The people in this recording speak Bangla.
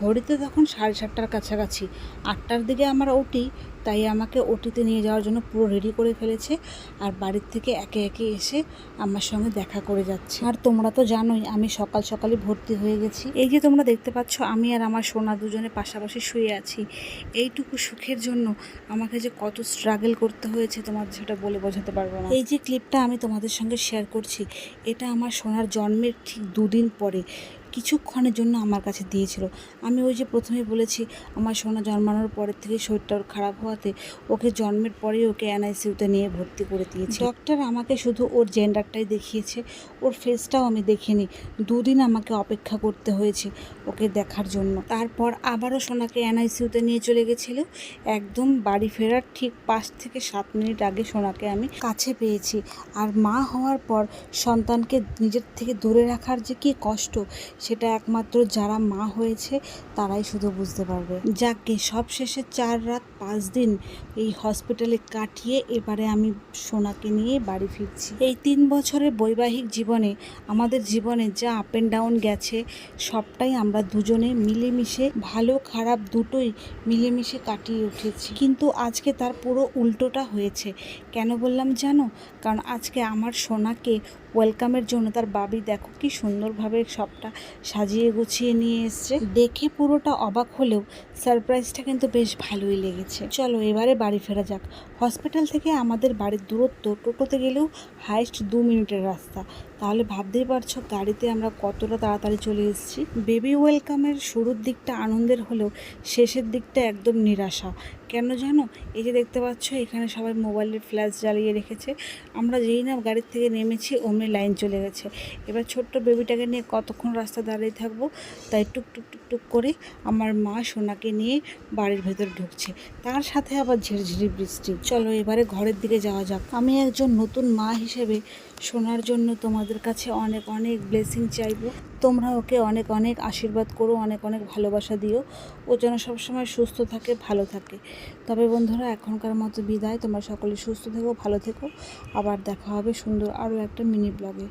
ঘড়িতে তখন 7:30টার কাছাকাছি। 8টার দিকে আমার ওটি, তাই আমাকে ওটিতে নিয়ে যাওয়ার জন্য পুরো রেডি করে ফেলেছে। আর বাড়ির থেকে একে একে এসে আমার সঙ্গে দেখা করে যাচ্ছে। আর তোমরা তো জানোই আমি সকাল সকালই ভর্তি হয়ে গেছি। এই যে তোমরা দেখতে পাচ্ছ, আমি আর আমার সোনা দুজনে পাশাপাশি শুয়ে আছি। এইটুকু সুখের জন্য আমাকে যে কত স্ট্রাগল করতে হয়েছে তোমাদের সেটা বলে বোঝাতে পারবো না। এই যে ক্লিপটা আমি তোমাদের সঙ্গে শেয়ার করছি, এটা আমার সোনার জন্মের ঠিক 2 দিন পরে কিছুক্ষণের জন্য আমার কাছে দিয়েছিল। আমি ওই যে প্রথমে বলেছি আমার সোনা জন্মানোর পরের থেকে শরীরটা খারাপ হওয়াতে ওকে জন্মের পরেই ওকে এনআইসিউতে নিয়ে ভর্তি করে দিয়েছে। ডক্টর আমাকে শুধু ওর জেন্ডারটাই দেখিয়েছে, ওর ফেসটাও আমি দেখিনি। 2 দিন আমাকে অপেক্ষা করতে হয়েছে ওকে দেখার জন্য। তারপর আবারও সোনাকে এনআইসিউতে নিয়ে চলে গেছিলো। একদম বাড়ি ফেরার ঠিক 5 থেকে 7 মিনিট আগে সোনাকে আমি কাছে পেয়েছি। আর মা হওয়ার পর সন্তানকে নিজের থেকে দূরে রাখার যে কী কষ্ট, সেটা একমাত্র যারা মা হয়েছে তারাই শুধু বুঝতে পারবে। যাকে সব শেষে 4 রাত 5 দিন এই হসপিটালে কাটিয়ে এবারে আমি সোনাকে নিয়ে বাড়ি ফিরছি। এই 3 বছরের বৈবাহিক জীবনে আমাদের জীবনে যা আপ অ্যান্ড ডাউন গেছে, সবটাই আমরা দুজনে মিলেমিশে, ভালো খারাপ দুটোই মিলেমিশে কাটিয়ে উঠেছি। কিন্তু আজকে তার পুরো উল্টোটা হয়েছে। কেন বললাম জানো? কারণ আজকে আমার সোনাকে ওয়েলকামের জন্য তার বাবি দেখো কি সুন্দরভাবে সবটা সাজিয়ে গুছিয়ে নিয়ে এসছে। দেখে পুরোটা অবাক হলেও সারপ্রাইজটা কিন্তু বেশ ভালোই লেগেছে। চলো এবারে বাড়ি ফেরা যাক। হসপিটাল থেকে আমাদের বাড়ির দূরত্ব টোটোতে গেলেও হাইস্ট 2 মিনিটের রাস্তা। তাহলে ভাবতেই পারছো গাড়িতে আমরা কতটা তাড়াতাড়ি চলে এসেছি। বেবি ওয়েলকামের শুরুর দিকটা আনন্দের হলেও শেষের দিকটা একদম নিরাশা। কেন জানো? এই যে দেখতে পাচ্ছ এখানে সবাই মোবাইলের ফ্ল্যাশ জ্বালিয়ে রেখেছে। আমরা যেই না গাড়ির থেকে নেমেছি অমনি লাইন চলে গেছে। এবার ছোট্ট বেবিটাকে নিয়ে কতক্ষণ রাস্তা দাঁড়িয়ে থাকবো, তাই টুক টুক টুক টুক করে আমার মা সোনাকে নিয়ে বাড়ির ভেতর ঢুকছে। তার সাথে আবার ঝিরঝিরি বৃষ্টি। চলো এবারে ঘরের দিকে যাওয়া যাক। আমি একজন নতুন মা হিসেবে সোনার জন্য তোমাদের কাছে অনেক অনেক ব্লেসিং চাইবো। তোমরা ওকে অনেক অনেক আশীর্বাদ করো, অনেক অনেক ভালোবাসা দিও। ও যেন সবসময় সুস্থ থাকে, ভালো থাকে। তবে বন্ধুরা এখনকার মতো বিদায়। তোমরা সকলে সুস্থ থেকো, ভালো থেকো। আবার দেখা হবে সুন্দর আরও একটা মিনি ব্লগে।